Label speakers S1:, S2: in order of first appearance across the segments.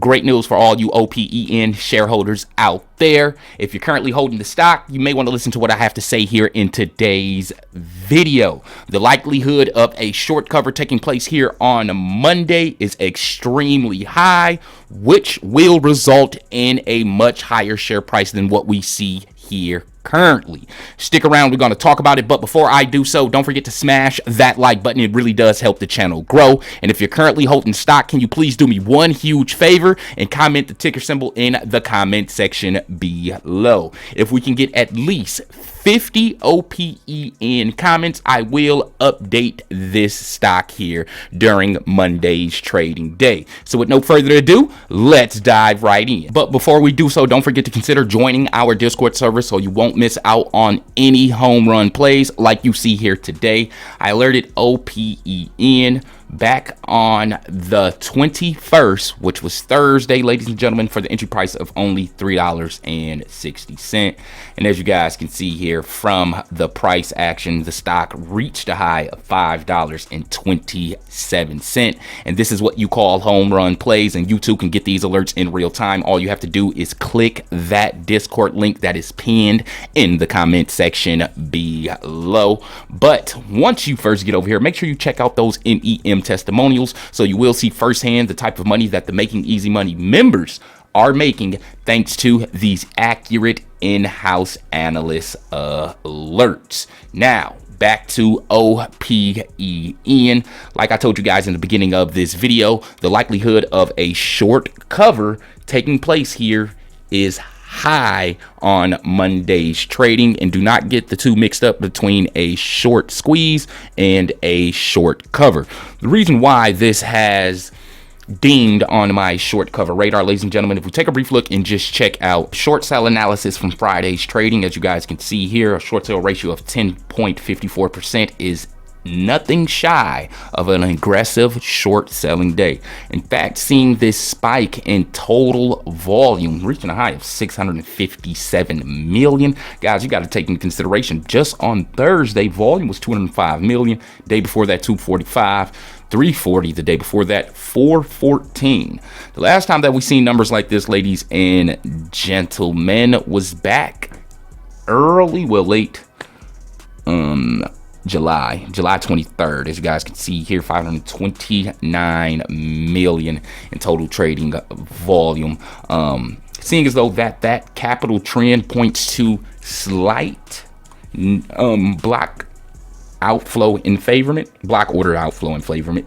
S1: great news for all you OPEN shareholders out there. If you're currently holding the stock, you may want to listen to what I have to say here in today's video. The likelihood of a short cover taking place here on Monday is extremely high, which will result in a much higher share price than what we see here currently. Stick around, we're going to talk about it, but before I do so, don't forget to smash that like button. It really does help the channel grow. And if you're currently holding stock, can you please do me one huge favor and comment the ticker symbol in the comment section below. If we can get at least 50 OPEN comments, I will update this stock here during Monday's trading day. So with no further ado, let's dive right in. But before we do so, don't forget to consider joining our Discord server so you won't miss out on any home run plays like you see here today. I alerted OPEN back on the 21st, which was Thursday, ladies and gentlemen, for the entry price of only $3.60. And as you guys can see here from the price action, the stock reached a high of $5.27. And this is what you call home run plays, and you too can get these alerts in real time. All you have to do is click that Discord link that is pinned in the comment section below. But once you first get over here, make sure you check out those MEM testimonials so you will see firsthand the type of money that the Making Easy Money members are making thanks to these accurate in-house analyst alerts. Now back to OPEN. Like I told you guys in the beginning of this video, the likelihood of a short cover taking place here is high on Monday's trading, and do not get the two mixed up between a short squeeze and a short cover. The reason why this has deemed on my short cover radar, ladies and gentlemen, if we take a brief look and just check out short sell analysis from Friday's trading, as you guys can see here, a short sale ratio of 10.54% is nothing shy of an aggressive short selling day. In fact, seeing this spike in total volume reaching a high of 657 million. Guys, you got to take into consideration just on Thursday, volume was 205 million. Day before that, 245. 340 the day before that, 414. The last time that we seen numbers like this, ladies and gentlemen, was back late July 23rd. As you guys can see here, 529 million in total trading volume. Seeing as though that capital trend points to slight block order outflow in favorment.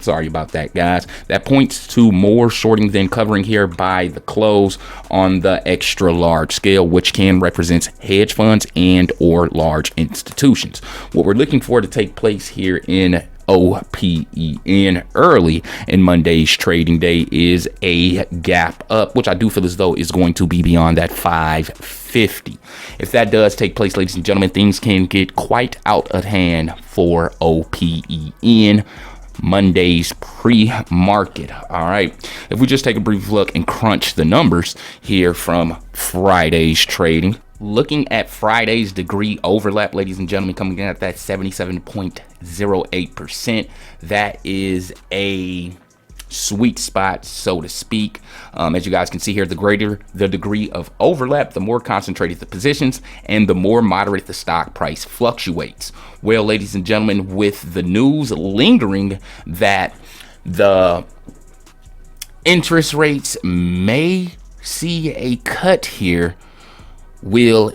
S1: Sorry about that, guys. That points to more shorting than covering here by the close on the extra large scale, which can represent hedge funds and or large institutions. What we're looking for to take place here in OPEN early in Monday's trading day is a gap up, which I do feel as though is going to be beyond that 550. If that does take place, ladies and gentlemen, things can get quite out of hand for OPEN Monday's pre-market. All right, if we just take a brief look and crunch the numbers here from Friday's trading, looking at Friday's degree overlap, ladies and gentlemen, coming in at that 77.08%. That is a sweet spot, so to speak. As you guys can see here, the greater the degree of overlap, the more concentrated the positions and the more moderate the stock price fluctuates. Well, ladies and gentlemen, with the news lingering that the interest rates may see a cut here, will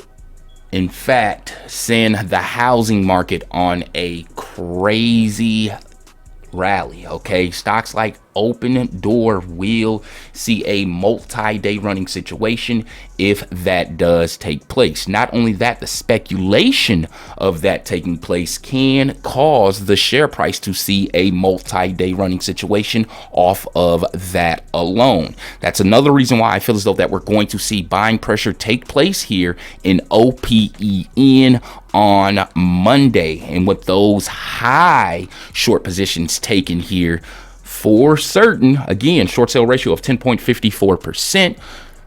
S1: in fact send the housing market on a crazy rally. Okay, stocks like Open Door will see a multi-day running situation if that does take place. Not only that, the speculation of that taking place can cause the share price to see a multi-day running situation off of that alone. That's another reason why I feel as though that we're going to see buying pressure take place here in OPEN on Monday, and with those high short positions taken here for certain, again, short sale ratio of 10.54%,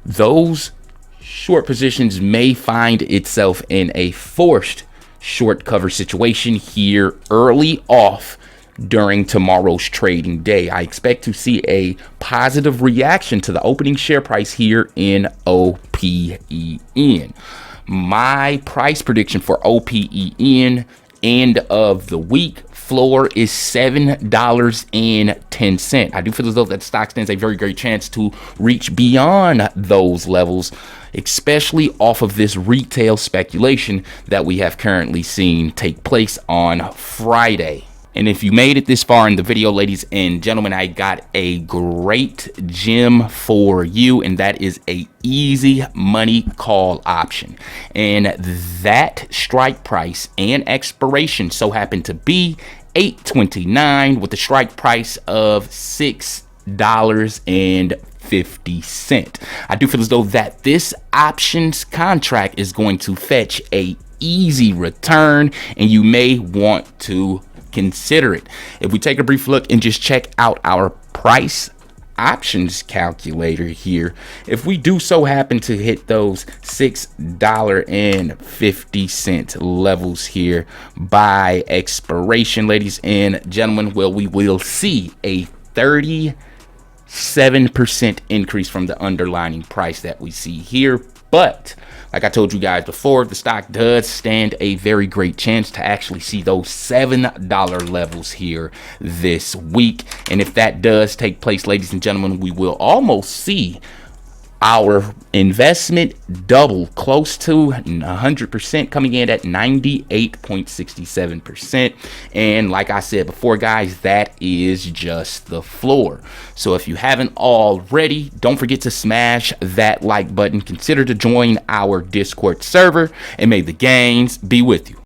S1: those short positions may find itself in a forced short cover situation here early off during tomorrow's trading day. I expect to see a positive reaction to the opening share price here in OPEN. My price prediction for OPEN end of the week floor is $7.10. I do feel as though that stock stands a very great chance to reach beyond those levels, especially off of this retail speculation that we have currently seen take place on Friday. And if you made it this far in the video, ladies and gentlemen, I got a great gem for you, and that is a easy money call option. And that strike price and expiration so happen to be 8/29 with the strike price of $6.50. I do feel as though that this options contract is going to fetch a easy return, and you may want to consider it. If we take a brief look and just check out our price options calculator here, if we do so happen to hit those $6.50 levels here by expiration, ladies and gentlemen, well, we will see a 37% increase from the underlying price that we see here. But like I told you guys before, the stock does stand a very great chance to actually see those $7 levels here this week. And if that does take place, ladies and gentlemen, we will almost see our investment double, close to 100%, coming in at 98.67%. And like I said before, guys, that is just the floor. So if you haven't already, don't forget to smash that like button. Consider to join our Discord server, and may the gains be with you.